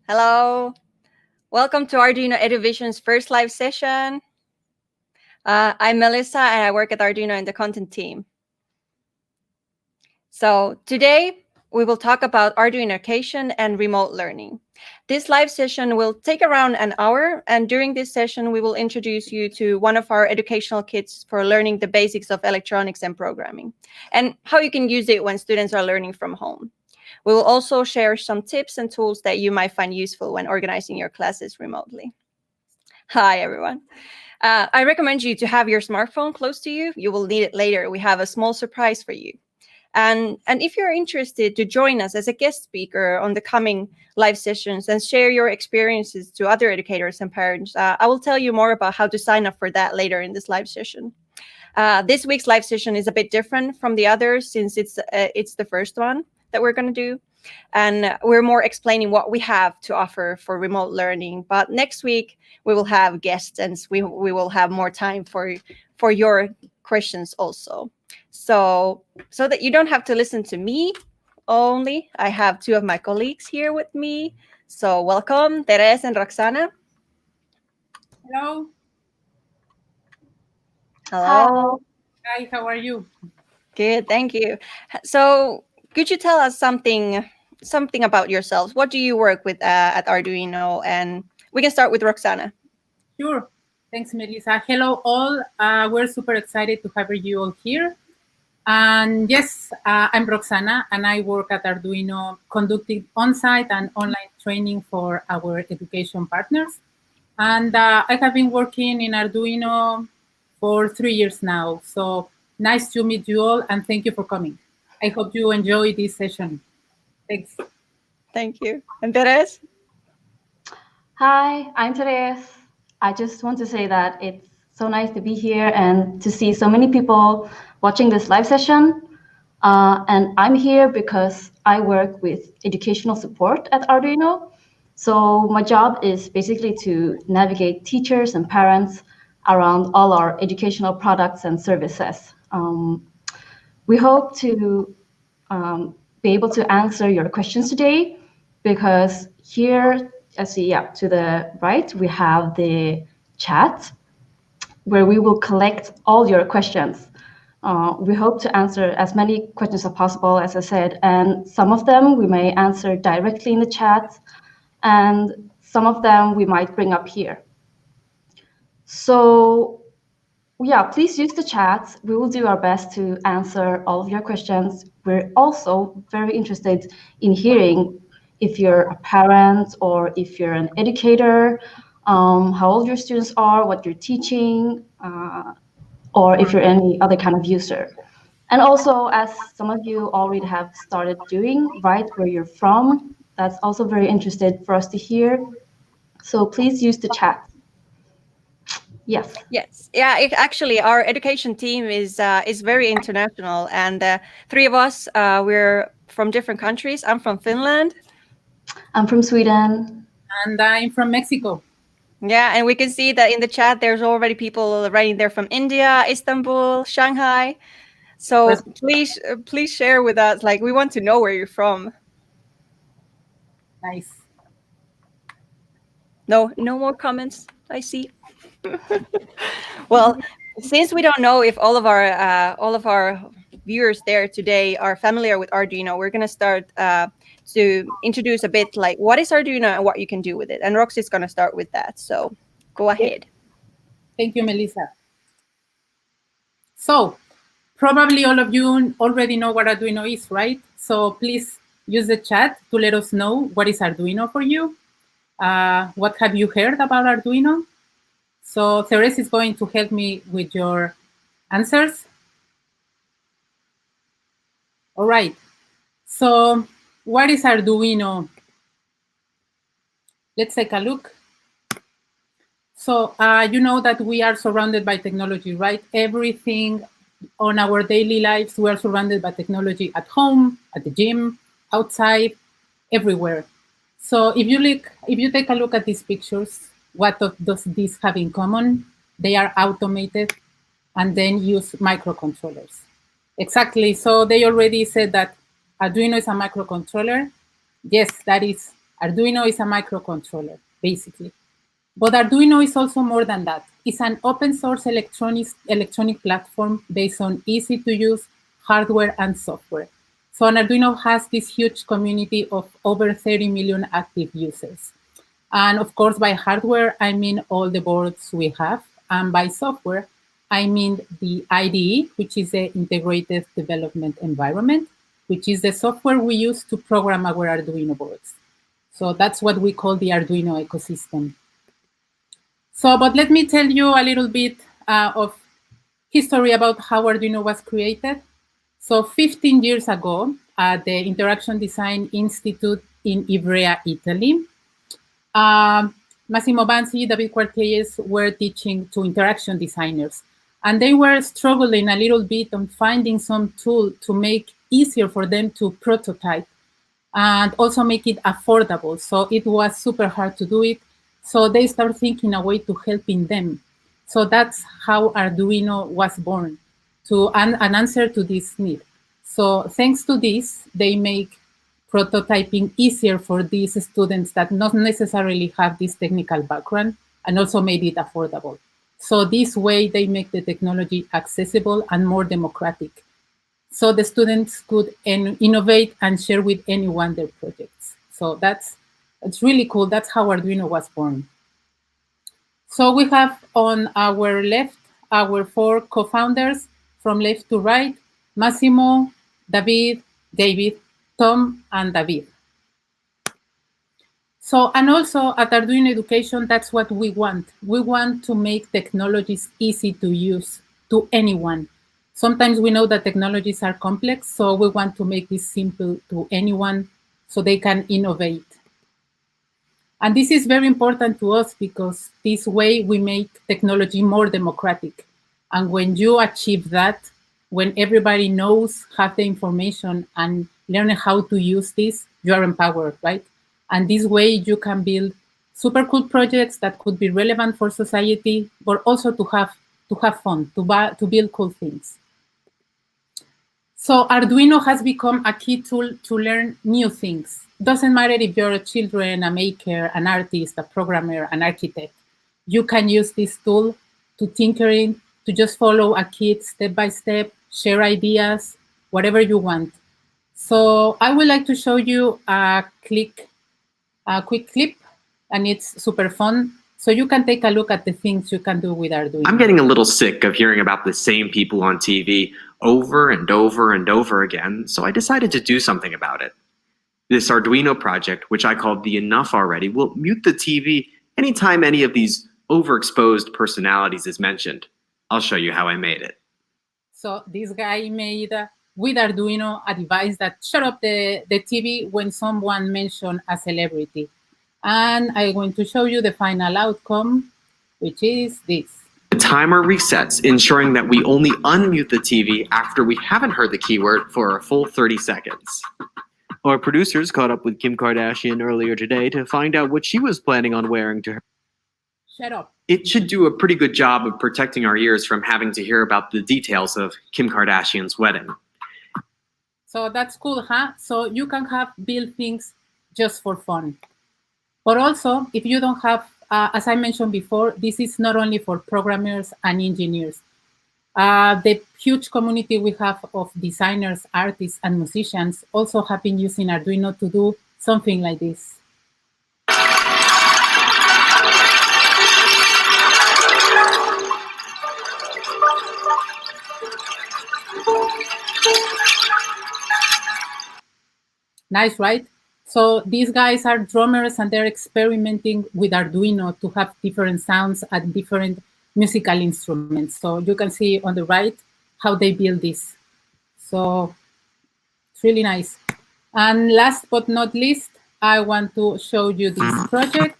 Hello. Welcome to Arduino EDUvision's first live session. I'm Melissa and I work at Arduino in the content team. So today we will talk about Arduino education and remote learning. This live session will take around an hour, and during this session we will introduce you to one of our educational kits for learning the basics of electronics and programming, and how you can use it when students are learning from home. We will also share some tips and tools that you might find useful when organizing your classes remotely. Hi, everyone. I recommend you to have your smartphone close to you. You will need it later. We have a small surprise for you. And if you're interested to join us as a guest speaker on the coming live sessions and share your experiences to other educators and parents, I will tell you more about how to sign up for that later in this live session. This week's live session is a bit different from the others since it's the first one that we're going to do. And we're more explaining what we have to offer for remote learning. But next week, we will have guests and we will have more time for your questions also. So that you don't have to listen to me only, I have two of my colleagues here with me. So welcome, Teres and Roxana. Hello. Hello. Hi, how are you? Good, thank you. So could you tell us something about yourselves? What do you work with at Arduino? And we can start with Roxana. Sure. Thanks, Melissa. Hello, all. We're super excited to have you all here. And yes, I'm Roxana, and I work at Arduino conducting on-site and online training for our education partners. And I have been working in Arduino for 3 years now. So nice to meet you all, and thank you for coming. I hope you enjoy this session. Thanks. Thank you. And Teres? Hi, I'm Teres. I just want to say that it's so nice to be here and to see so many people watching this live session. And I'm here because I work with educational support at Arduino. So my job is basically to navigate teachers and parents around all our educational products and services. We hope to be able to answer your questions today, because here, to the right, we have the chat where we will collect all your questions. We hope to answer as many questions as possible, as I said, and some of them we may answer directly in the chat, and some of them we might bring up here. So yeah, please use the chat. We will do our best to answer all of your questions. We're also very interested in hearing if you're a parent or if you're an educator, how old your students are, what you're teaching, or if you're any other kind of user. And also, as some of you already have started doing, right, where you're from, that's also very interested for us to hear. So please use the chat. Yes. Yes. Yeah. Actually, our education team is very international, and three of us we're from different countries. I'm from Finland. I'm from Sweden. And I'm from Mexico. Yeah, and we can see that in the chat there's already people writing there from India, Istanbul, Shanghai. So please share with us. Like, we want to know where you're from. Nice. No more comments, I see. Well, since we don't know if all of our viewers there today are familiar with Arduino, we're going to start to introduce a bit like what is Arduino and what you can do with it. And Roxy's going to start with that. So go ahead. Thank you, Melissa. So probably all of you already know what Arduino is, right? So please use the chat to let us know what is Arduino for you. What have you heard about Arduino? So Therese is going to help me with your answers. All right. So what is Arduino? Let's take a look. So you know that we are surrounded by technology, right? Everything on our daily lives, we are surrounded by technology at home, at the gym, outside, everywhere. So if you take a look at these pictures, what does this have in common? They are automated and then use microcontrollers. Exactly. So they already said that Arduino is a microcontroller. Yes, that is Arduino is a microcontroller, basically. But Arduino is also more than that. It's an open source electronic platform based on easy to use hardware and software. So Arduino has this huge community of over 30 million active users. And of course, by hardware, I mean all the boards we have. And by software, I mean the IDE, which is the Integrated Development Environment, which is the software we use to program our Arduino boards. So that's what we call the Arduino ecosystem. So, but let me tell you a little bit of history about how Arduino was created. So 15 years ago, at the Interaction Design Institute in Ivrea, Italy, Massimo Banzi, David Quartielles were teaching to interaction designers. And they were struggling a little bit on finding some tool to make easier for them to prototype and also make it affordable. So it was super hard to do it. So they started thinking a way to helping them. So that's how Arduino was born, to an answer to this need. So thanks to this, they make prototyping easier for these students that not necessarily have this technical background, and also made it affordable. So this way they make the technology accessible and more democratic. So the students could innovate and share with anyone their projects. So it's really cool. That's how Arduino was born. So we have on our left, our 4 co-founders from left to right, Massimo, David, Tom, and David. So, and also at Arduino Education, that's what we want. We want to make technologies easy to use to anyone. Sometimes we know that technologies are complex, so we want to make this simple to anyone so they can innovate. And this is very important to us because this way we make technology more democratic. And when you achieve that, when everybody knows, have the information and learn how to use this, you are empowered, right? And this way you can build super cool projects that could be relevant for society, but also to have fun, to build cool things. So Arduino has become a key tool to learn new things. Doesn't matter if you're a children, a maker, an artist, a programmer, an architect. You can use this tool to tinkering, to just follow a kit step by step, share ideas, whatever you want. So I would like to show you a quick clip, and it's super fun. So you can take a look at the things you can do with Arduino. I'm getting a little sick of hearing about the same people on TV over and over and over again, so I decided to do something about it. This Arduino project, which I called the Enough Already, will mute the TV anytime any of these overexposed personalities is mentioned. I'll show you how I made it. So this guy made, with Arduino, a device that shut up the TV when someone mentioned a celebrity. And I'm going to show you the final outcome, which is this. The timer resets, ensuring that we only unmute the TV after we haven't heard the keyword for a full 30 seconds. Our producers caught up with Kim Kardashian earlier today to find out what she was planning on wearing to her. Shut up. It should do a pretty good job of protecting our ears from having to hear about the details of Kim Kardashian's wedding. So that's cool, huh? So you can build things just for fun. But also, if you don't have, as I mentioned before, this is not only for programmers and engineers. The huge community we have of designers, artists, and musicians also have been using Arduino to do something like this. Nice, right? So these guys are drummers and they're experimenting with Arduino to have different sounds and different musical instruments. So you can see on the right how they build this. So it's really nice. And last but not least, I want to show you this project.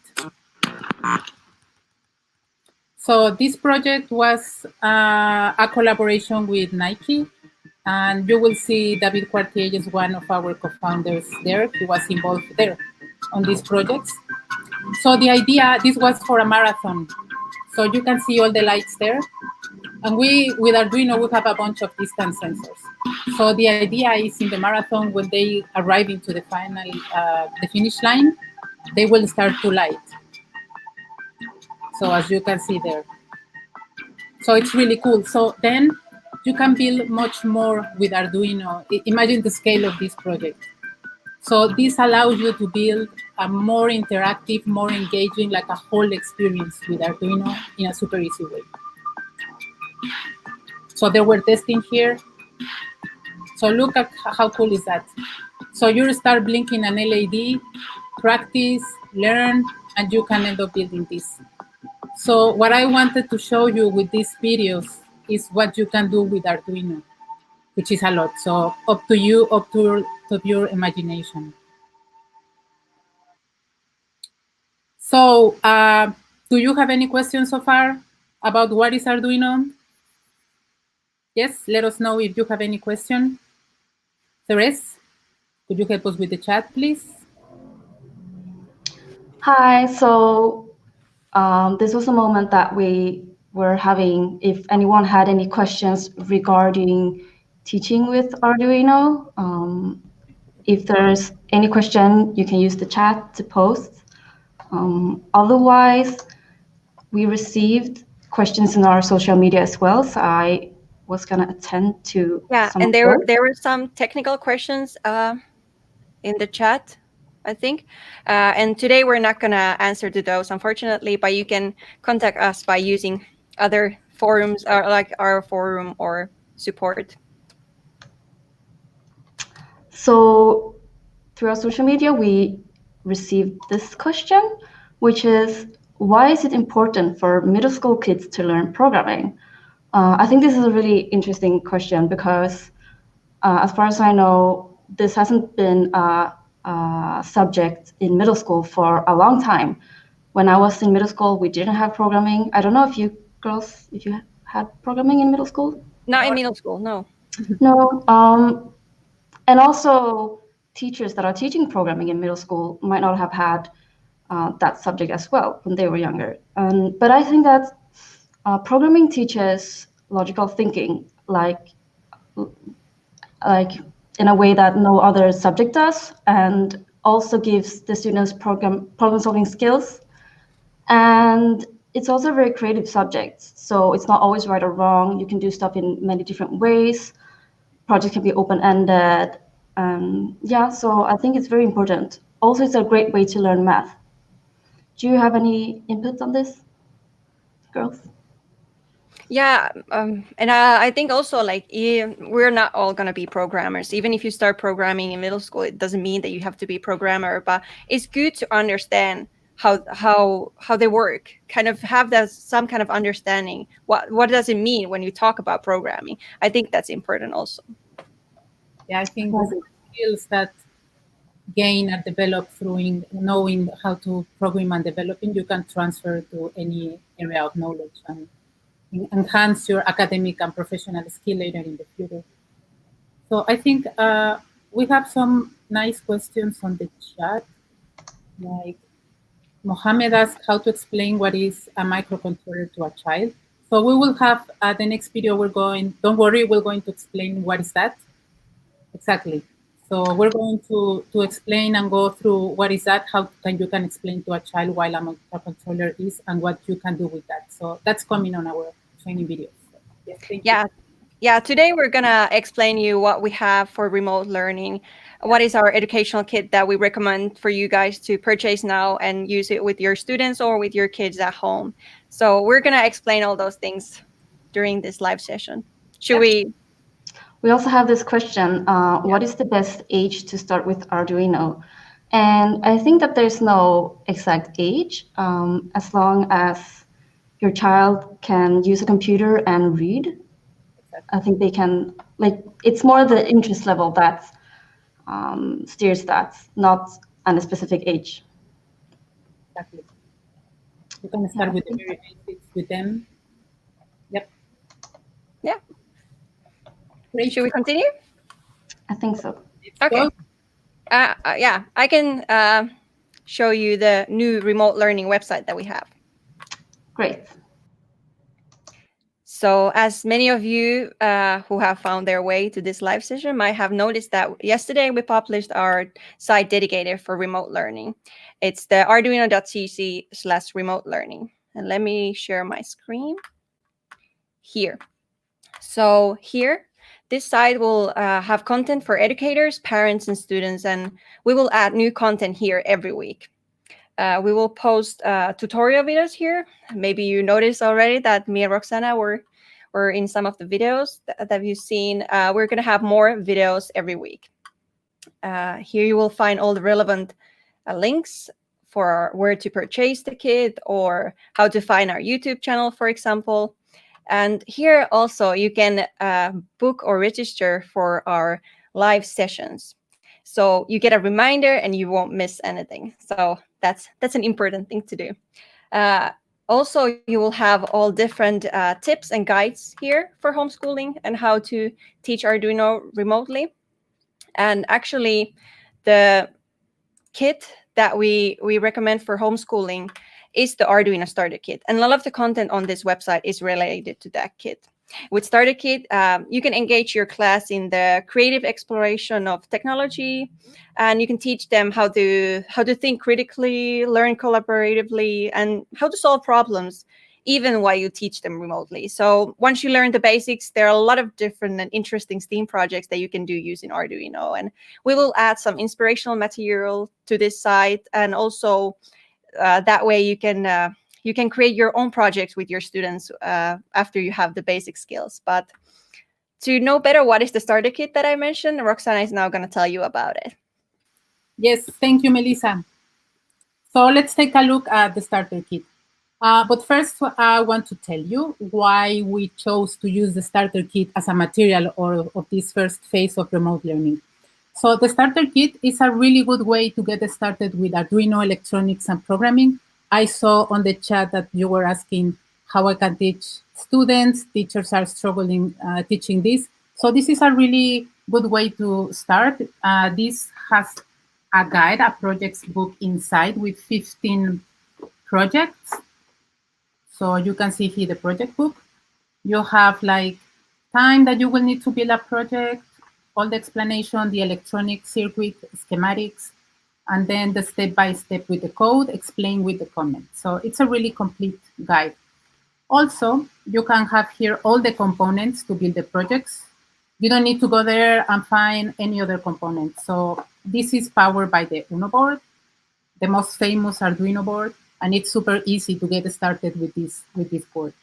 So this project was a collaboration with Nike. And you will see David Quartielles, one of our co-founders there. He was involved there on these projects. So the idea, this was for a marathon. So you can see all the lights there. And with Arduino, we have a bunch of distance sensors. So the idea is in the marathon, when they arrive into the final, the finish line, they will start to light. So as you can see there. So it's really cool. So then you can build much more with Arduino. Imagine the scale of this project. So this allows you to build a more interactive, more engaging, like a whole experience with Arduino in a super easy way. So they were testing here. So look at how cool is that. So you start blinking an LED, practice, learn, and you can end up building this. So what I wanted to show you with these videos is what you can do with Arduino, which is a lot. So up to you, up to your imagination. So do you have any questions so far about what is Arduino? Yes, let us know if you have any question. Therese, could you help us with the chat, please? Hi, so this was a moment that we were having, if anyone had any questions regarding teaching with Arduino. If there's any question, you can use the chat to post. Otherwise, we received questions in our social media as well, so I was gonna attend to some and of there those. were some technical questions in the chat, I think. And today we're not gonna answer to those, unfortunately, but you can contact us by using other forums, or like our forum or support. So through our social media, we received this question, which is, why is it important for middle school kids to learn programming? I think this is a really interesting question because as far as I know, this hasn't been a subject in middle school for a long time. When I was in middle school, we didn't have programming. I don't know if you girls, if you had programming in middle school? Not in middle school, no. No. And also, teachers that are teaching programming in middle school might not have had that subject as well when they were younger. But I think that programming teaches logical thinking, like in a way that no other subject does, and also gives the students problem-solving skills. And it's also a very creative subject, so it's not always right or wrong. You can do stuff in many different ways. Projects can be open-ended. Yeah, so I think it's very important. Also, it's a great way to learn math. Do you have any input on this, girls? Yeah, and I think also, like, we're not all going to be programmers. Even if you start programming in middle school, it doesn't mean that you have to be a programmer, but it's good to understand how they work, kind of have that some kind of understanding. What does it mean when you talk about programming? I think that's important also. Yeah, I think the skills that gain and develop through knowing how to program and developing, you can transfer to any area of knowledge and enhance your academic and professional skill later in the future. So I think we have some nice questions on the chat. Like Mohammed asked how to explain what is a microcontroller to a child. So we will have the next video, don't worry, we're going to explain what is that exactly. So we're going to explain and go through what is that, how you can explain to a child what a microcontroller is and what you can do with that. So that's coming on our training videos. So, yes, thank you. Yeah, today we're going to explain you what we have for remote learning. What is our educational kit that we recommend for you guys to purchase now and use it with your students or with your kids at home. So we're going to explain all those things during this live session. Should we? We also have this question, what is the best age to start with Arduino? And I think that there's no exact age, as long as your child can use a computer and read. I think they can, like, it's more the interest level that steers that, not on a specific age. Exactly. You can start with the very basics with them. Yep. Yeah. Great. Should we continue? I think so. Okay. Yeah, I can show you the new remote learning website that we have. Great. So as many of you who have found their way to this live session might have noticed that yesterday we published our site dedicated for remote learning. It's the arduino.cc/remote learning. And let me share my screen here. So here, this site will have content for educators, parents, and students, and we will add new content here every week. We will post tutorial videos here. Maybe you noticed already that me and Roxana were in some of the videos that you've seen. We're going to have more videos every week. Here you will find all the relevant links for where to purchase the kit or how to find our YouTube channel, for example. And here also you can book or register for our live sessions. So you get a reminder and you won't miss anything. So that's an important thing to do. Also, you will have all different tips and guides here for homeschooling and how to teach Arduino remotely. And actually, the kit that we recommend for homeschooling is the Arduino Starter Kit. And a lot of the content on this website is related to that kit. With Starter Kit, you can engage your class in the creative exploration of technology, and you can teach them how to think critically, learn collaboratively, and how to solve problems, even while you teach them remotely. So once you learn the basics, there are a lot of different and interesting STEAM projects that you can do using Arduino. And we will add some inspirational material to this site, and also that way you can create your own projects with your students after you have the basic skills. But to know better what is the starter kit that I mentioned, Roxana is now going to tell you about it. Yes, thank you, Melissa. So let's take a look at the starter kit. But first, I want to tell you why we chose to use the starter kit as a material of this first phase of remote learning. So the starter kit is a really good way to get started with Arduino electronics and programming. I saw on the chat that you were asking how I can teach students. Teachers are struggling teaching this. So this is a really good way to start. This has a guide, a projects book inside with 15 projects. So you can see here the project book. You have like time that you will need to build a project, all the explanation, the electronic circuit, schematics, and then the step-by-step with the code, explained with the comments. So it's a really complete guide. Also, you can have here all the components to build the projects. You don't need to go there and find any other components. So this is powered by the Uno board, the most famous Arduino board, and it's super easy to get started with this board.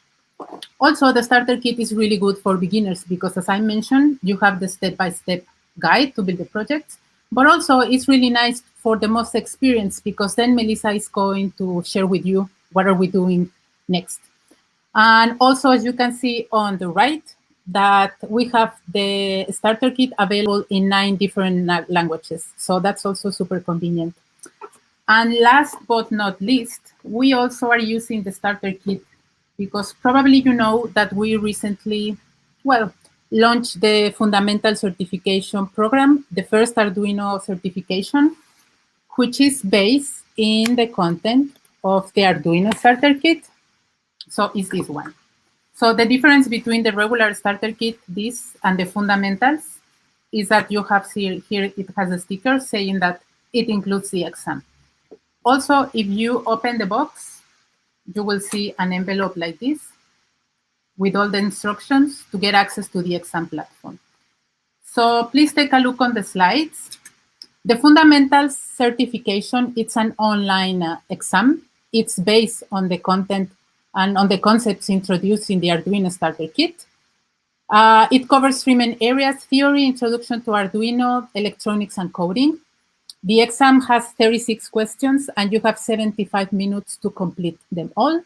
Also, the starter kit is really good for beginners because, as I mentioned, you have the step-by-step guide to build the projects, but also it's really nice for the most experienced because then Melissa is going to share with you what are we doing next. And also, as you can see on the right, that we have the starter kit available in 9 different languages. So that's also super convenient. And last but not least, we also are using the starter kit because probably you know that we recently, launched the Fundamental Certification Program, the first Arduino certification, which is based in the content of the Arduino Starter Kit. So it's this one. So the difference between the regular starter kit, this, and the fundamentals is that you have here it has a sticker saying that it includes the exam. Also, if you open the box, you will see an envelope like this with all the instructions to get access to the exam platform. So please take a look on the slides. The Fundamentals certification, it's an online exam. It's based on the content and on the concepts introduced in the Arduino Starter Kit. It covers 3 main areas: theory, introduction to Arduino, electronics, and coding. The exam has 36 questions, and you have 75 minutes to complete them all.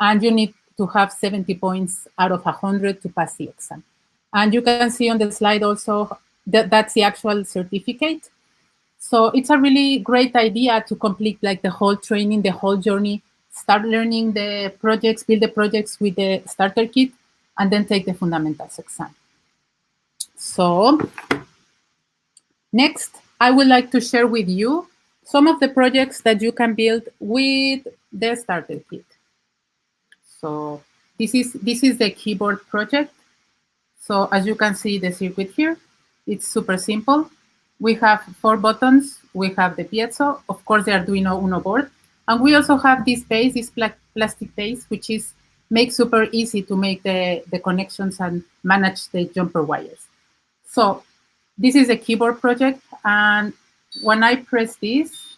And you need to have 70 points out of 100 to pass the exam. And you can see on the slide also that that's the actual certificate. So it's a really great idea to complete like the whole training, the whole journey, start learning the projects, build the projects with the starter kit, and then take the fundamentals exam. So next, I would like to share with you some of the projects that you can build with the starter kit. So this is the keyboard project. So as you can see the circuit here, it's super simple. We have 4 buttons. We have the piezo, of course, the Arduino Uno board. And we also have this base, this plastic base, which makes super easy to make the connections and manage the jumper wires. So this is a keyboard project. And when I press this,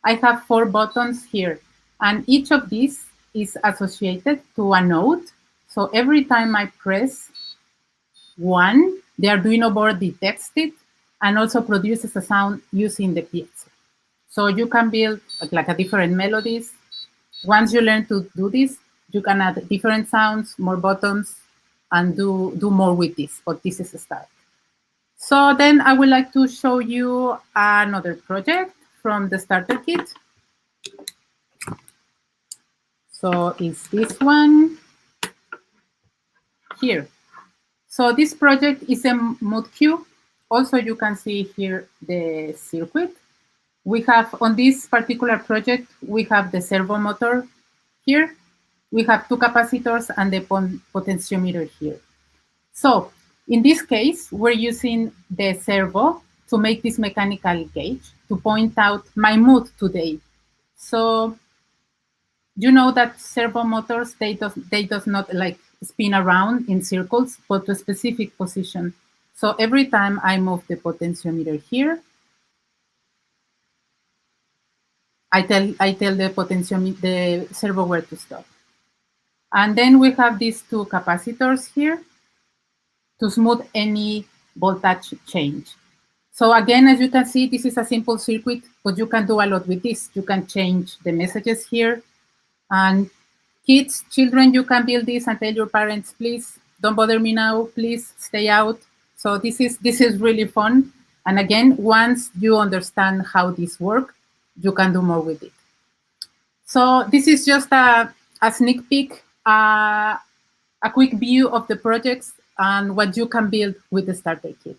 I have 4 buttons here. And each of these is associated to a note. So every time I press 1, the Arduino board detects it and also produces a sound using the piezo. So you can build like a different melodies. Once you learn to do this, you can add different sounds, more buttons, and do more with this, but this is a start. So then I would like to show you another project from the starter kit. So it's this one here. So this project is a mood cue. Also, you can see here the circuit. We have, on this particular project, we have the servo motor here. We have 2 capacitors and the potentiometer here. So in this case, we're using the servo to make this mechanical gauge to point out my mood today. So you know that servo motors, they does not like spin around in circles, but to a specific position. So every time I move the potentiometer here, I tell the potentiometer, the servo where to stop. And then we have these 2 capacitors here to smooth any voltage change. So again, as you can see, this is a simple circuit, but you can do a lot with this. You can change the messages here. And kids, children, you can build this and tell your parents, please don't bother me now, please stay out. So this is really fun. And again, once you understand how this works, you can do more with it. So this is just a sneak peek, a quick view of the projects and what you can build with the starter kit.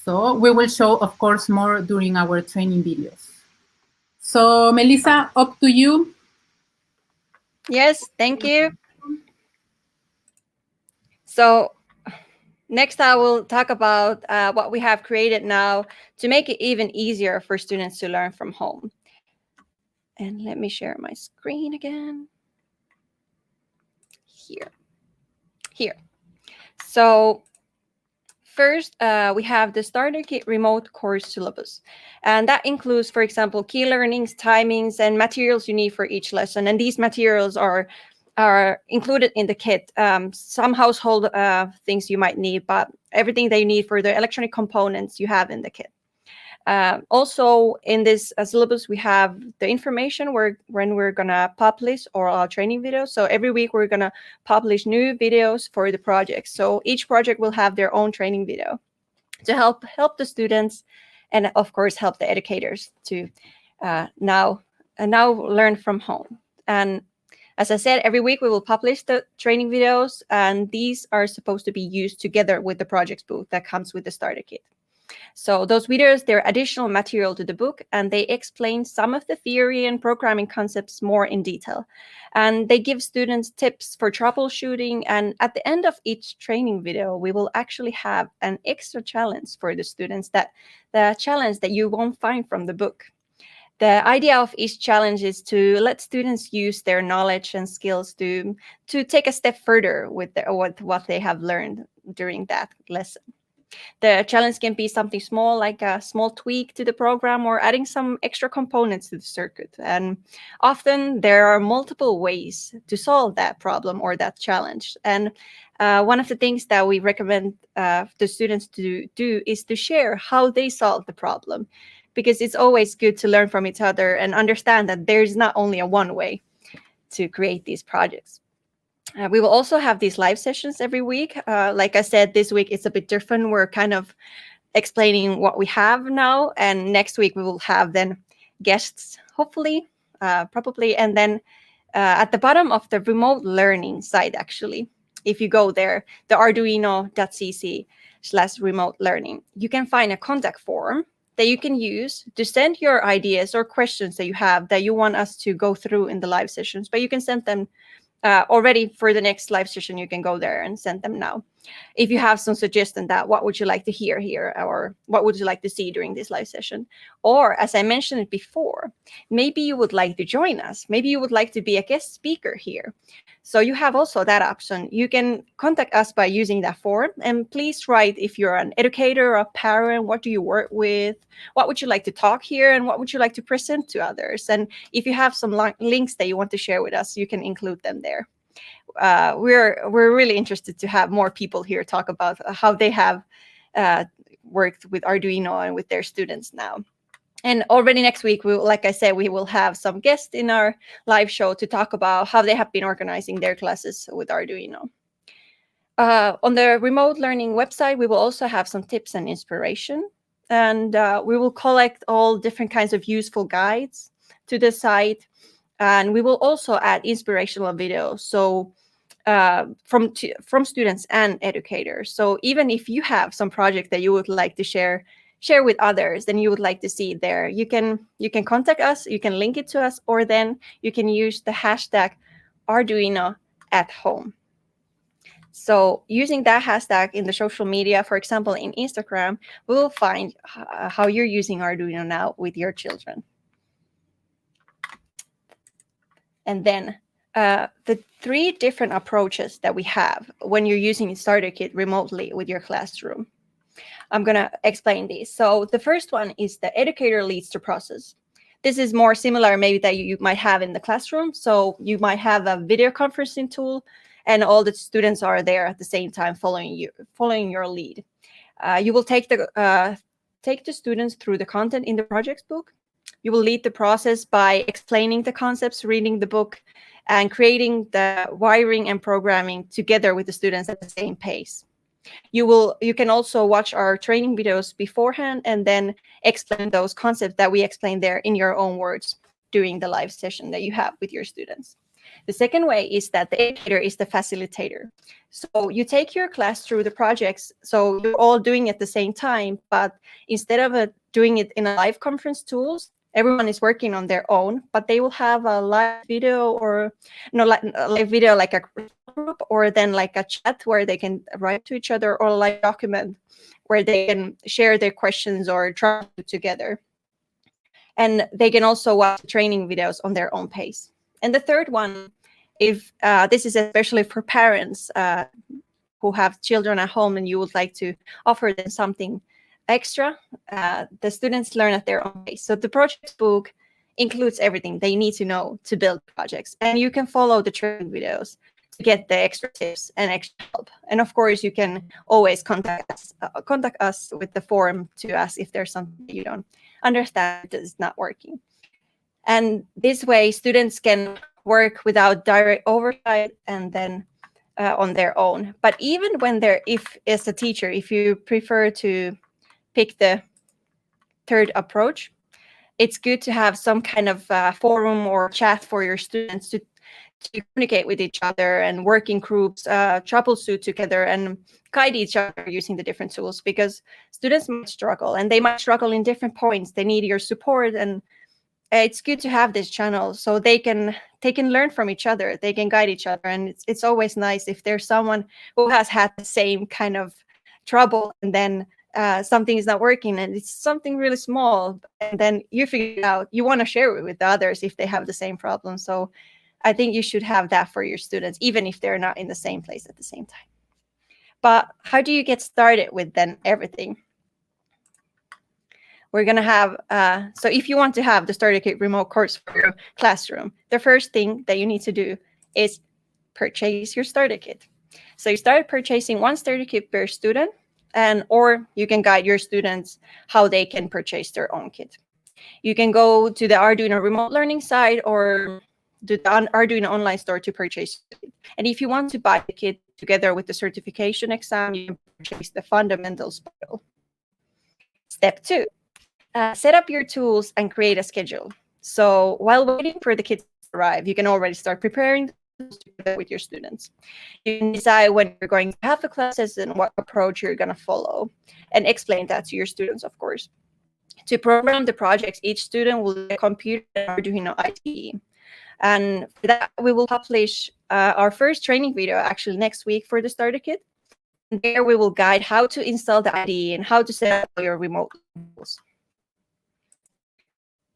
So we will show, of course, more during our training videos. So Melissa, up to you. Yes, thank you. So next I will talk about what we have created now to make it even easier for students to learn from home. And let me share my screen again. Here. So first, we have the Starter Kit remote course syllabus. And that includes, for example, key learnings, timings, and materials you need for each lesson. And these materials are included in the kit. Some household things you might need, but everything that you need for the electronic components you have in the kit. Also, in this syllabus, we have the information when we're going to publish our training videos. So every week, we're going to publish new videos for the project. So each project will have their own training video to help the students and, of course, help the educators to now learn from home. And as I said, every week we will publish the training videos, and these are supposed to be used together with the projects book that comes with the starter kit. So those videos, they're additional material to the book, and they explain some of the theory and programming concepts more in detail. And they give students tips for troubleshooting. And at the end of each training video, we will actually have an extra challenge for the students, the challenge that you won't find from the book. The idea of each challenge is to let students use their knowledge and skills to take a step further with what they have learned during that lesson. The challenge can be something small, like a small tweak to the program or adding some extra components to the circuit. And often there are multiple ways to solve that problem or that challenge. And one of the things that we recommend the students to do is to share how they solve the problem, because it's always good to learn from each other and understand that there's not only a one way to create these projects. We will also have these live sessions every week. Like I said, this week it's a bit different. We're kind of explaining what we have now. And next week we will have then guests, hopefully, probably. And then at the bottom of the remote learning site, actually, if you go there, the arduino.cc/remote learning, you can find a contact form that you can use to send your ideas or questions that you have that you want us to go through in the live sessions. But you can send them already for the next live session. You can go there and send them now. if you have some suggestion that what would you like to hear here, or what would you like to see during this live session. Or as I mentioned it before, maybe you would like to join us. Maybe you would like to be a guest speaker here. So you have also that option. You can contact us by using that form, and please write if you're an educator or a parent, what do you work with, what would you like to talk here, and what would you like to present to others. And if you have some links that you want to share with us, you can include them there. We're really interested to have more people here talk about how they have worked with Arduino and with their students now. And already next week, like I said, we will have some guests in our live show to talk about how they have been organizing their classes with Arduino. On the remote learning website, we will also have some tips and inspiration. And we will collect all different kinds of useful guides to the site. And we will also add inspirational videos. So from students and educators. So even if you have some project that you would like to share with others, then you would like to see there, you can contact us, you can link it to us, or then you can use the hashtag Arduino at home. So using that hashtag in the social media, for example, in Instagram, we will find how you're using Arduino now with your children. And then the 3 different approaches that we have when you're using Starter Kit remotely with your classroom. I'm going to explain these. So the first one is the educator leads the process. This is more similar maybe that you might have in the classroom. So you might have a video conferencing tool and all the students are there at the same time following your lead. You will take the students through the content in the project book. You will lead the process by explaining the concepts, reading the book, and creating the wiring and programming together with the students at the same pace. You can also watch our training videos beforehand and then explain those concepts that we explain there in your own words during the live session that you have with your students. The second way is that the educator is the facilitator. So you take your class through the projects, so you're all doing it at the same time, but instead of doing it in a live conference tools, everyone is working on their own, but they will have a live video or like a group, or then like a chat where they can write to each other, or a live document where they can share their questions or try together. And they can also watch training videos on their own pace. And the third one, if this is especially for parents who have children at home and you would like to offer them something extra, the students learn at their own pace. So the project book includes everything they need to know to build projects, and you can follow the training videos to get the extra tips and extra help. And of course, you can always contact us with the form to ask if there's something you don't understand that is not working. And this way, students can work without direct oversight and then on their own. But even when if as a teacher, if you prefer to pick the third approach, it's good to have some kind of forum or chat for your students to communicate with each other and work in groups, troubleshoot together and guide each other using the different tools, because students might struggle and they might struggle in different points. They need your support, and it's good to have this channel so they can learn from each other. They can guide each other, and it's always nice if there's someone who has had the same kind of trouble and then something is not working and it's something really small, and then you figure it out, you want to share it with the others if they have the same problem. So I think you should have that for your students, even if they're not in the same place at the same time. But how do you get started with then everything? We're going to have, so if you want to have the Starter Kit remote course for your classroom, the first thing that you need to do is purchase your Starter Kit. So you start purchasing one Starter Kit per student, or you can guide your students how they can purchase their own kit. You can go to the Arduino remote learning site or the Arduino online store to purchase it. And if you want to buy the kit together with the certification exam, you can purchase the fundamentals bundle. Step 2, set up your tools and create a schedule. So while waiting for the kit to arrive, you can already start preparing together with your students. You can decide when you're going to have the classes and what approach you're going to follow, and explain that to your students, of course. To program the projects, each student will get a computer and Arduino IDE. And for that, we will publish our first training video actually next week for the Starter Kit. there we will guide how to install the IDE and how to set up your remote tools.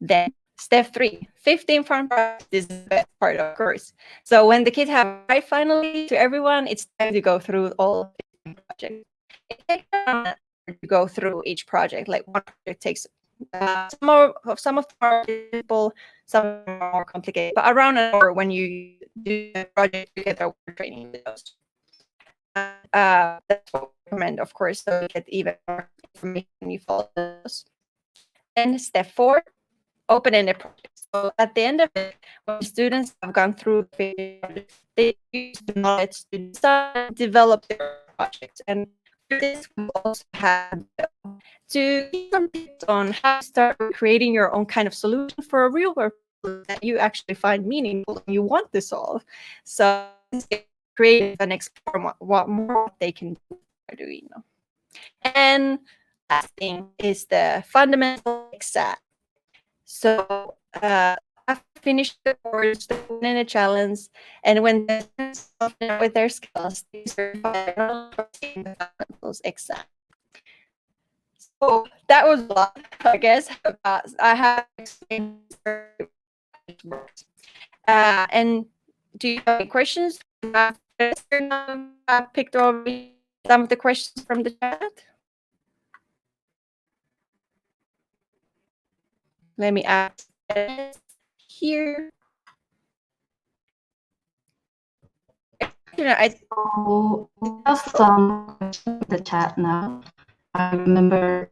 Then step 3, 15 fun projects. This is the best part, of course. So when the kids have arrived finally to everyone, it's time to go through all 15 projects. It takes an hour to go through each project. Like one project takes some of them are simple, some of them are more complicated, but around an hour when you do the project together, we're training videos. That's what we recommend, of course, so you get even more information when you follow those. And step 4, open-ended projects. So at the end of it, when students have gone through the project, they use the knowledge to develop their projects. And for this, we also have to give some tips on how to start creating your own kind of solution for a real world that you actually find meaningful and you want to solve. So get creative and explore what more they can do with Arduino. And last thing is the fundamental exam. So after finishing the course, they win in a challenge, and when they're confident with their skills, they certify the fundamentals exam. So that was a lot, I guess. I have explained how it works. And do you have any questions? I picked up some of the questions from the chat. Let me ask here. So we have some questions in the chat now. I remember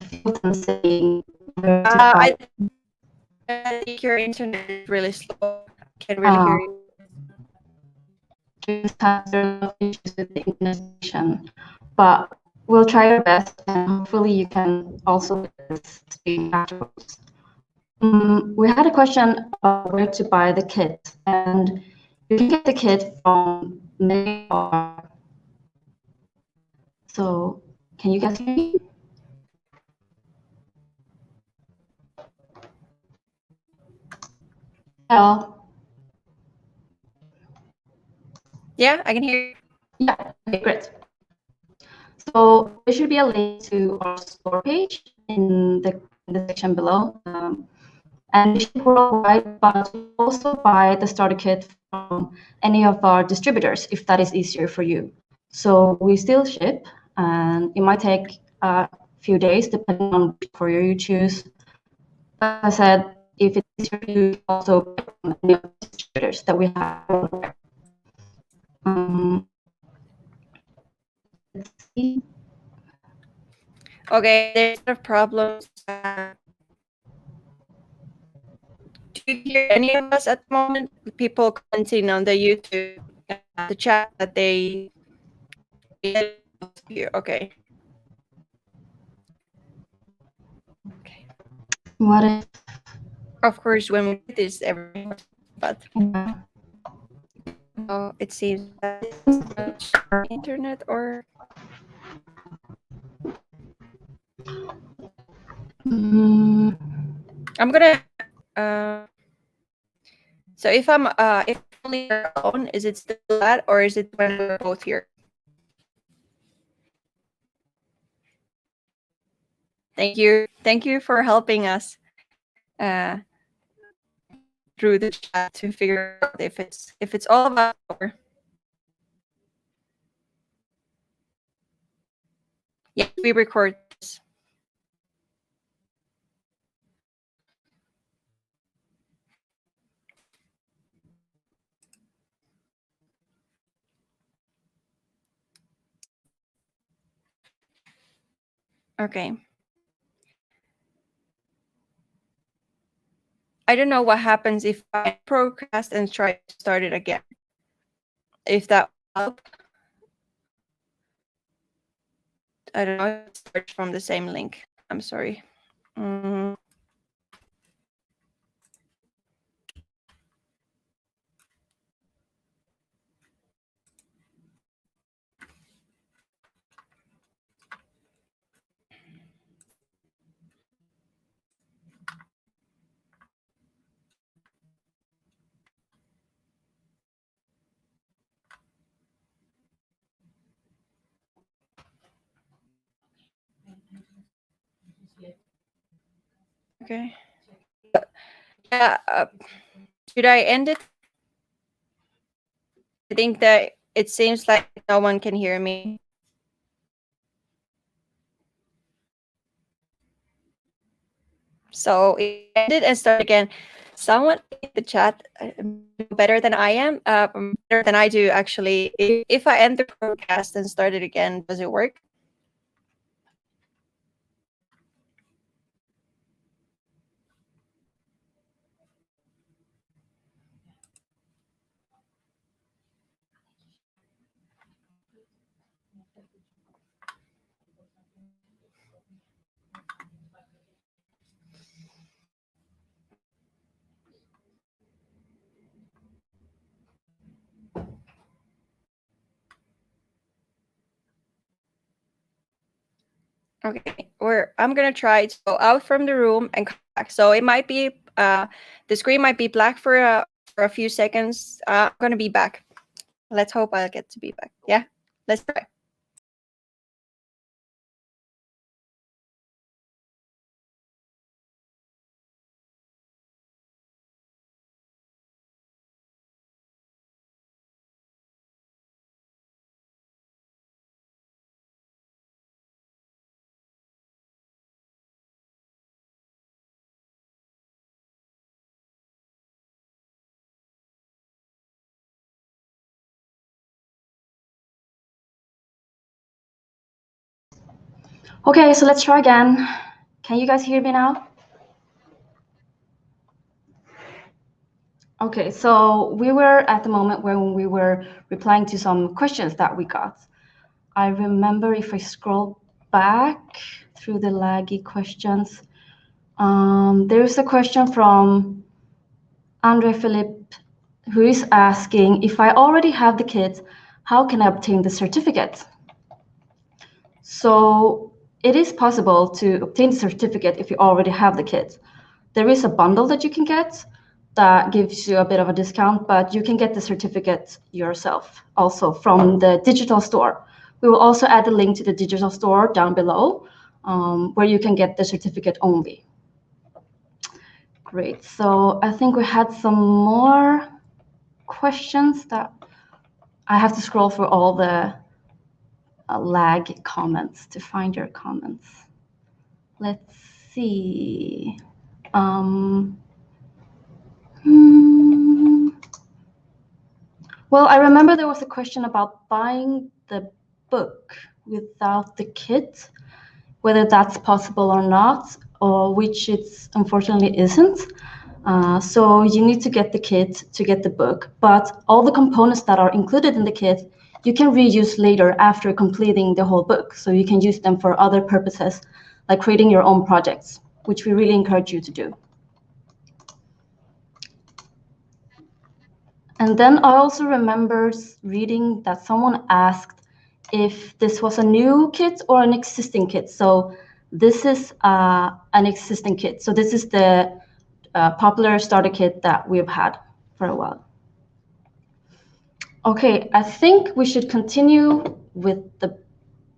a few of them saying I think your internet is really slow. I can't really hear you. Just have certain issues with the internet connection, but we'll try our best, and hopefully you can also get this stream afterwards. We had a question about where to buy the kit, and you can get the kit from Naver. So, can you guys hear me? Hello? Yeah, I can hear you. Yeah, okay, great. So there should be a link to our store page in the section below. And we ship worldwide, but also buy the starter kit from any of our distributors if that is easier for you. So we still ship, and it might take a few days depending on which courier you choose. Like I said, if it's easier for you, also buy from any of the distributors that we have worldwide. Let's see. Okay, there's a problem. Do you hear any of us at the moment? People commenting on the YouTube, the chat that they hear. Okay. Okay. What if? Of course, when we do this, everything, but it seems that it's internet or. I'm gonna. So if I'm only alone, is it still that, or is it when we're both here? Thank you for helping us through the chat to figure out if it's all about. Yes, we record this. Okay. I don't know what happens if I procrast and try to start it again. If that will help. I don't know. Start from the same link. I'm sorry. Okay. Yeah. Should I end it? I think that it seems like no one can hear me. So end it and start again. Someone in the chat better than I am, better than I do actually. If I end the broadcast and start it again, does it work? Okay, I'm gonna try to go out from the room and come back. So it might be the screen might be black for a few seconds. I'm gonna be back. Let's hope I'll get to be back. Yeah, let's try. Okay, so let's try again. Can you guys hear me now? Okay, so we were at the moment when we were replying to some questions that we got. I remember if I scroll back through the laggy questions, there's a question from Andre Philippe who is asking, if I already have the kit, how can I obtain the certificate? So it is possible to obtain the certificate if you already have the kit. There is a bundle that you can get that gives you a bit of a discount, but you can get the certificate yourself also from the digital store. We will also add the link to the digital store down below where you can get the certificate only. Great, so I think we had some more questions that I have to scroll through all the lag comments to find your comments. Let's see. Well, I remember there was a question about buying the book without the kit, whether that's possible or not, or which it unfortunately isn't. So you need to get the kit to get the book, but all the components that are included in the kit, you can reuse later after completing the whole book. So you can use them for other purposes, like creating your own projects, which we really encourage you to do. And then I also remember reading that someone asked if this was a new kit or an existing kit. So this is an existing kit. So this is the popular starter kit that we've had for a while. Okay, I think we should continue with the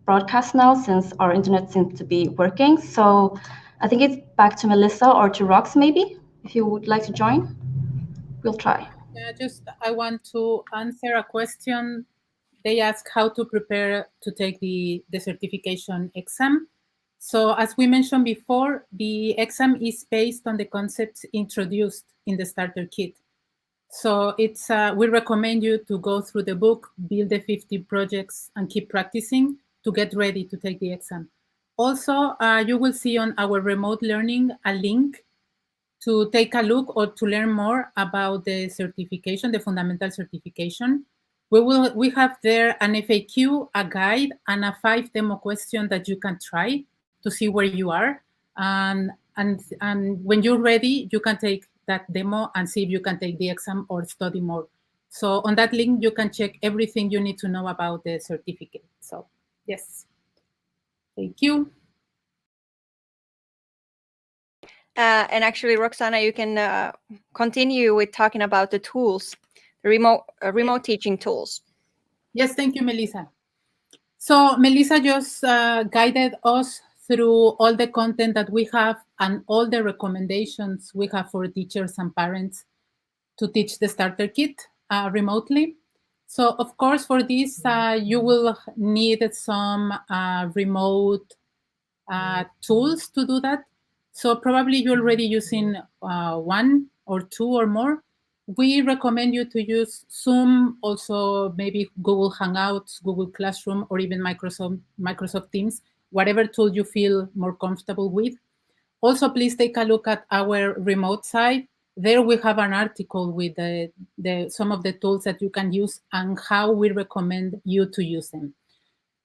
broadcast now since our internet seems to be working. So I think it's back to Melissa or to Rox maybe, if you would like to join. We'll try. Yeah, I want to answer a question. They ask how to prepare to take the certification exam. So as we mentioned before, the exam is based on the concepts introduced in the starter kit. So it's we recommend you to go through the book, build the 50 projects, and keep practicing to get ready to take the exam. Also, you will see on our remote learning a link to take a look or to learn more about the certification, the fundamental certification. We have there an FAQ, a guide, and a 5 demo question that you can try to see where you are. And when you're ready, you can take that demo and see if you can take the exam or study more. So on that link, you can check everything you need to know about the certificate. So yes, thank you. And actually, Roxana, you can continue with talking about the tools, the remote teaching tools. Yes, thank you, Melissa. So Melissa just guided us through all the content that we have and all the recommendations we have for teachers and parents to teach the starter kit remotely. So of course, for this, you will need some remote tools to do that. So probably you're already using one or two or more. We recommend you to use Zoom, also maybe Google Hangouts, Google Classroom, or even Microsoft Teams, whatever tool you feel more comfortable with. Also, please take a look at our remote site. There we have an article with some of the tools that you can use and how we recommend you to use them.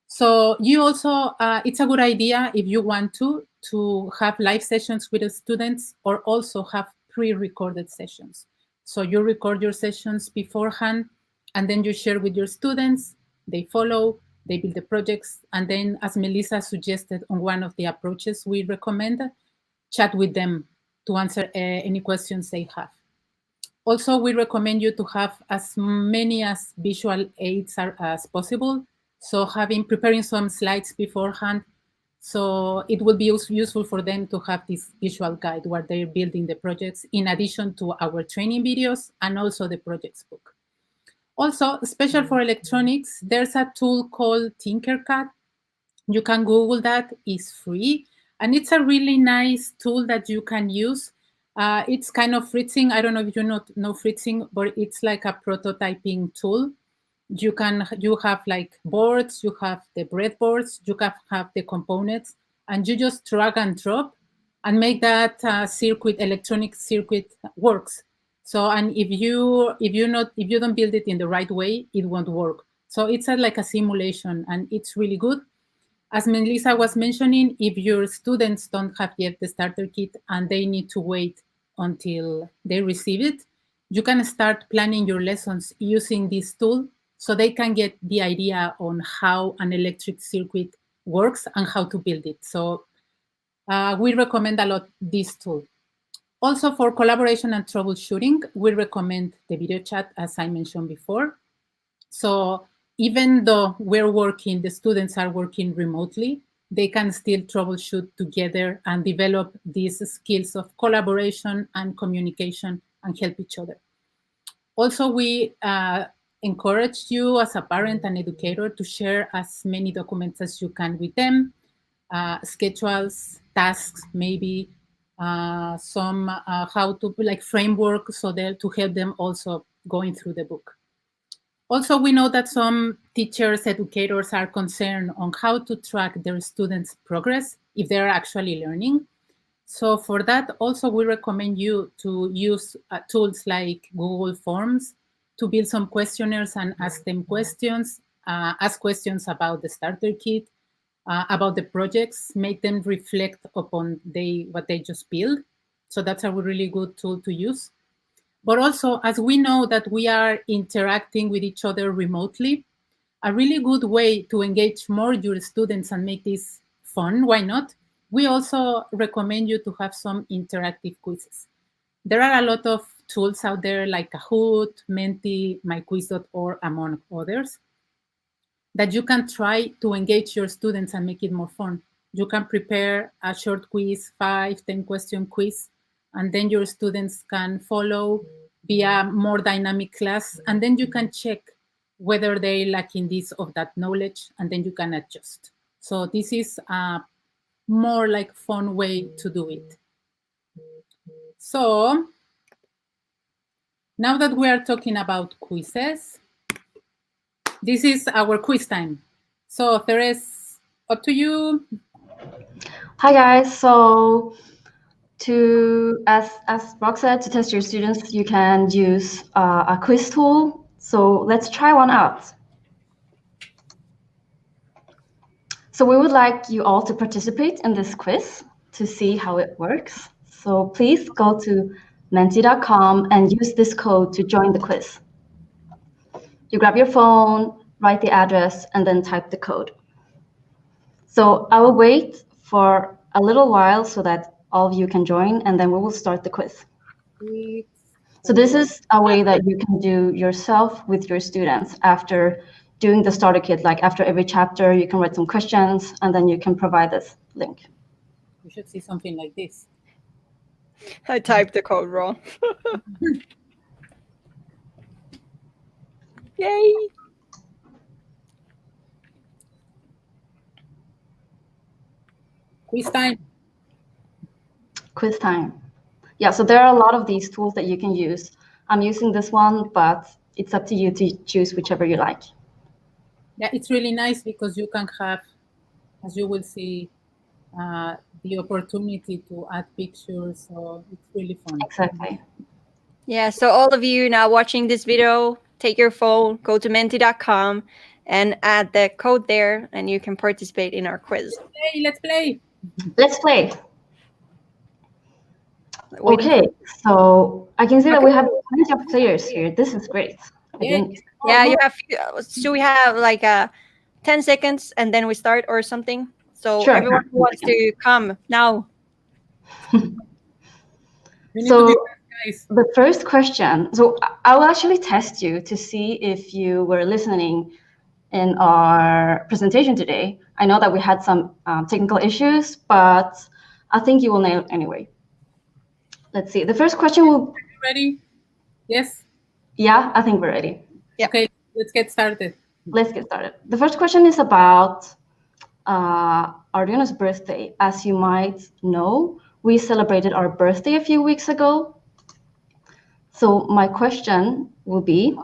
So you also, it's a good idea if you want to have live sessions with the students or also have pre-recorded sessions. So you record your sessions beforehand and then you share with your students, they follow, they build the projects, and then as Melissa suggested on one of the approaches we recommend, chat with them to answer any questions they have. Also, we recommend you to have as many as visual aids as possible. So preparing some slides beforehand, so it will be useful for them to have this visual guide where they're building the projects in addition to our training videos and also the projects book. Also, special for electronics, there's a tool called Tinkercad. You can Google that, it's free. And it's a really nice tool that you can use. It's kind of fritzing. I don't know if you know fritzing, but it's like a prototyping tool. You have like boards, you have the breadboards, you have the components, and you just drag and drop and make that electronic circuit works. So, and if you don't build it in the right way, it won't work. So it's like a simulation, and it's really good. As Melissa was mentioning, if your students don't have yet the starter kit and they need to wait until they receive it, you can start planning your lessons using this tool so they can get the idea on how an electric circuit works and how to build it. So we recommend a lot this tool. Also for collaboration and troubleshooting, we recommend the video chat, as I mentioned before. So even though the students are working remotely, they can still troubleshoot together and develop these skills of collaboration and communication and help each other. Also, we encourage you as a parent and educator to share as many documents as you can with them, schedules, tasks, maybe some how to like framework so that to help them also going through the book. Also, we know that some teachers, educators are concerned on how to track their students' progress if they're actually learning. So for that, also, we recommend you to use tools like Google Forms to build some questionnaires and ask them questions, ask questions about the starter kit, about the projects, make them reflect upon what they just built. So that's a really good tool to use. But also, as we know that we are interacting with each other remotely, a really good way to engage more your students and make this fun, why not? We also recommend you to have some interactive quizzes. There are a lot of tools out there like Kahoot, Menti, myquiz.org, among others, that you can try to engage your students and make it more fun. You can prepare a short quiz, 5-10 question quiz, and then your students can follow via more dynamic class, and then you can check whether they lacking this or that knowledge, and then you can adjust. So this is a more like fun way to do it. So now that we are talking about quizzes, this is our quiz time. So Therese, up to you. Hi guys, so as Brock said, to test your students, you can use a quiz tool. So let's try one out. So we would like you all to participate in this quiz to see how it works. So please go to menti.com and use this code to join the quiz. You grab your phone, write the address, and then type the code. So I will wait for a little while so that all of you can join, and then we will start the quiz. So this is a way that you can do yourself with your students after doing the starter kit. Like after every chapter, you can write some questions, and then you can provide this link. You should see something like this. I typed the code wrong. Yay! Quiz time. Quiz time. Yeah, so there are a lot of these tools that you can use. I'm using this one, but it's up to you to choose whichever you like. Yeah, it's really nice because you can have, as you will see, the opportunity to add pictures. So it's really fun. Exactly. Yeah, so all of you now watching this video, take your phone, go to menti.com and add the code there, and you can participate in our quiz. Hey, let's play. Let's play. Waiting Okay, so I can see that Okay. we have plenty of players here. This is great. Yeah, Yeah, you have. So we have like 10 seconds, and then we start or something. So Sure. everyone who wants to come now. we need to So be fast, guys. the first question, so I will actually test you to see if you were listening in our presentation today. I know that we had some technical issues, but I think you will nail it anyway. Let's see. The first question will. Are you ready? Yes. Yeah, I think we're ready. Yeah. Okay, let's get started. Let's get started. The first question is about Arduino's birthday. As you might know, we celebrated our birthday a few weeks ago. So my question will be,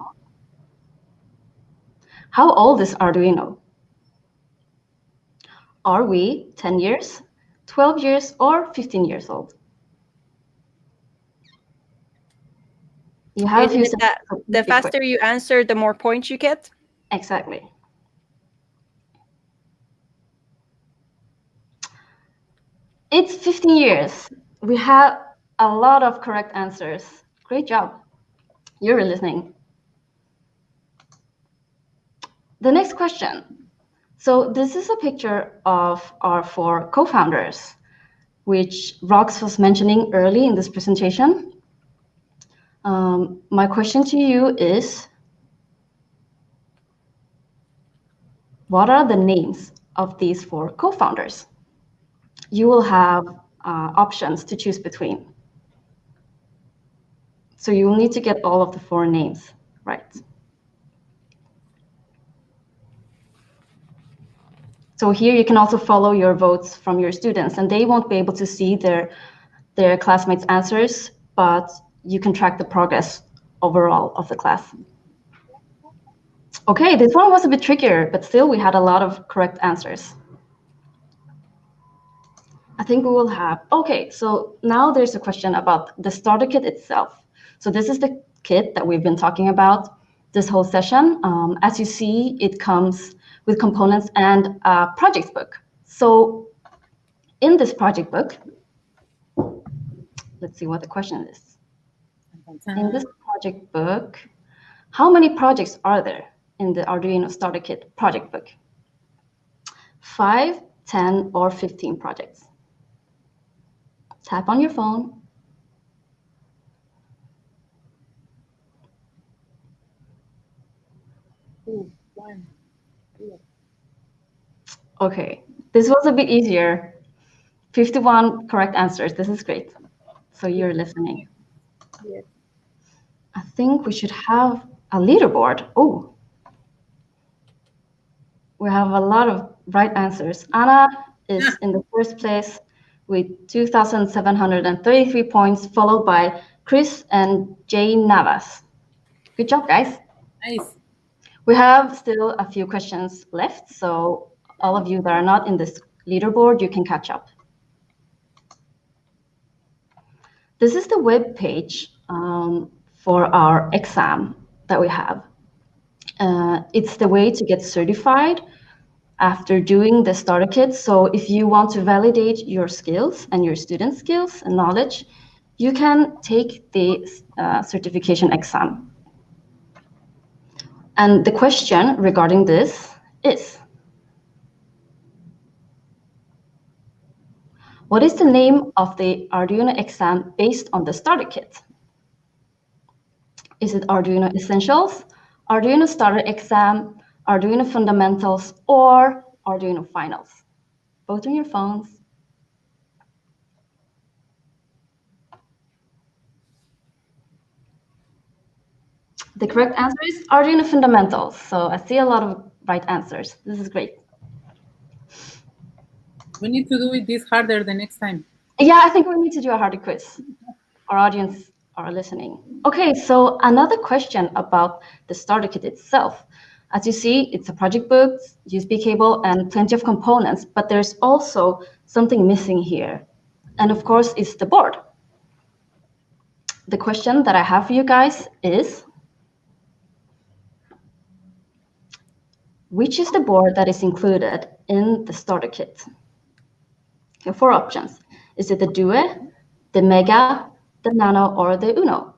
how old is Arduino? Are we 10 years, 12 years, or 15 years old? You have a few Isn't it that seconds. the faster you answer, the more points you get? Exactly. It's 15 years. We have a lot of correct answers. Great job. You're listening. The next question. So this is a picture of our 4 co-founders, which Rox was mentioning early in this presentation. My question to you is, what are the names of these 4 co-founders? You will have options to choose between. So you will need to get all of the 4 names right. So here you can also follow your votes from your students, and they won't be able to see their classmates' answers, but you can track the progress overall of the class. Okay, this one was a bit trickier, but still we had a lot of correct answers. I think we will have, okay, so now there's a question about the starter kit itself. So this is the kit that we've been talking about this whole session. As you see, it comes with components and a project book. So in this project book, let's see what the question is. In this project book, how many projects are there in the Arduino Starter Kit project book? 5, 10, or 15 projects? Tap on your phone. One. Okay, this was a bit easier. 51 correct answers. This is great. So you're listening. Yes. I think we should have a leaderboard. Oh, we have a lot of right answers. Anna is in the first place with 2,733 points, followed by Chris and Jay Navas. Good job, guys. Nice. We have still a few questions left, so all of you that are not in this leaderboard, you can catch up. This is the web page for our exam that we have. It's the way to get certified after doing the starter kit. So if you want to validate your skills and your student skills and knowledge, you can take the certification exam. And the question regarding this is, what is the name of the Arduino exam based on the starter kit? Is it Arduino Essentials, Arduino Starter Exam, Arduino Fundamentals, or Arduino Finals? Both on your phones. The correct answer is Arduino fundamentals. So I see a lot of right answers. This is great. We need to do it this harder the next time. Yeah, I think we need to do a harder quiz. Our audience are listening. Okay, so another question about the starter kit itself. As you see, it's a project book, USB cable, and plenty of components, but there's also something missing here. And of course, it's the board. The question that I have for you guys is, which is the board that is included in the starter kit? Okay, 4 options. Is it the Due, the Mega, the Nano, or the Uno?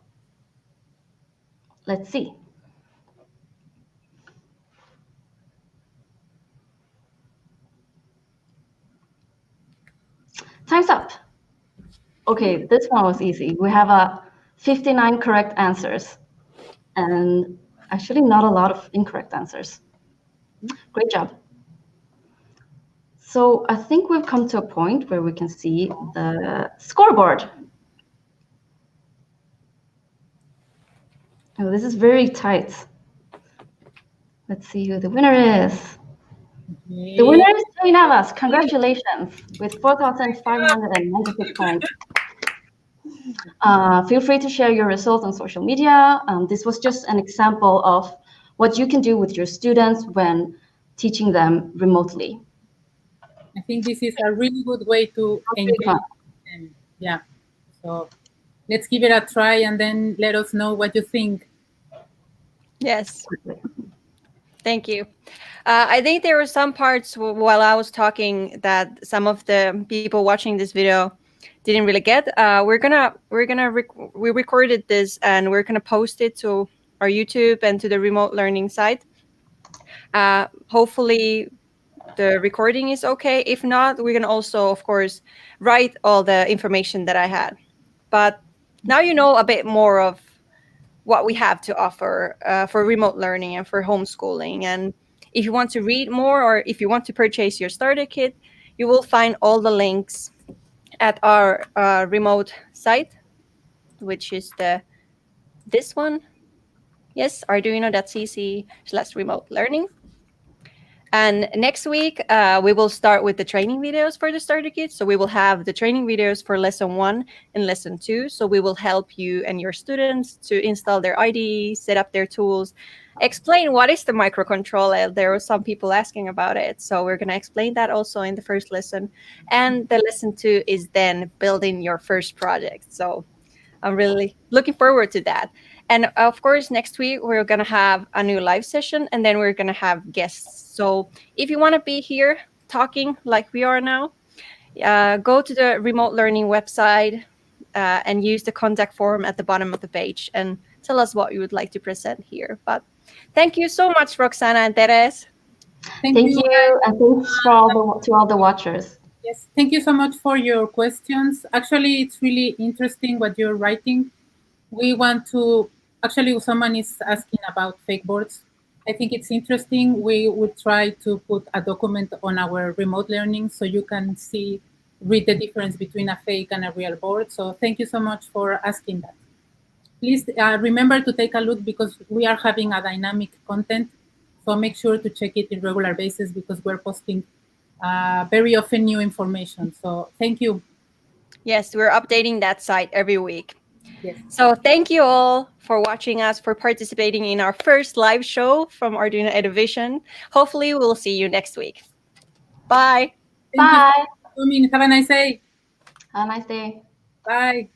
Let's see. Time's up. Okay, this one was easy. We have 59 correct answers and actually not a lot of incorrect answers. Great job. So I think we've come to a point where we can see the scoreboard. Oh, this is very tight. Let's see who the winner is. The winner is Tony Navas. Congratulations with 4,596 points. Feel free to share your results on social media. This was just an example of what you can do with your students when teaching them remotely. I think this is a really good way to engage them. Yeah. So let's give it a try and then let us know what you think. Yes. Thank you. I think there were some parts while I was talking that some of the people watching this video didn't really get. We recorded this and we're gonna post it to our YouTube and to the remote learning site. Hopefully the recording is okay. If not, we can also, of course, write all the information that I had. But now you know a bit more of what we have to offer for remote learning and for homeschooling. And if you want to read more or if you want to purchase your starter kit, you will find all the links at our remote site, which is this one. Yes, arduino.cc/remote learning. And next week, we will start with the training videos for the starter kit. So we will have the training videos for lesson 1 and lesson 2. So we will help you and your students to install their IDE, set up their tools, explain what is the microcontroller. There were some people asking about it. So we're going to explain that also in the first lesson. And the lesson 2 is then building your first project. So I'm really looking forward to that. And of course, next week, we're going to have a new live session and then we're going to have guests. So if you want to be here talking like we are now, go to the remote learning website and use the contact form at the bottom of the page and tell us what you would like to present here. But thank you so much, Roxana and Teres. Thank you. And thanks to all the watchers. Yes, thank you so much for your questions. Actually, it's really interesting what you're writing. We want to, actually, someone is asking about fake boards. I think it's interesting. We would try to put a document on our remote learning so you can read the difference between a fake and a real board. So thank you so much for asking that. Please remember to take a look because we are having a dynamic content. So make sure to check it in regular basis because we're posting very often new information. So thank you. Yes, we're updating that site every week. Yes. So thank you all for watching us, for participating in our first live show from Arduino EDUvision. Hopefully we'll see you next week. Bye. Bye. Have a nice day. Have a nice day. Bye.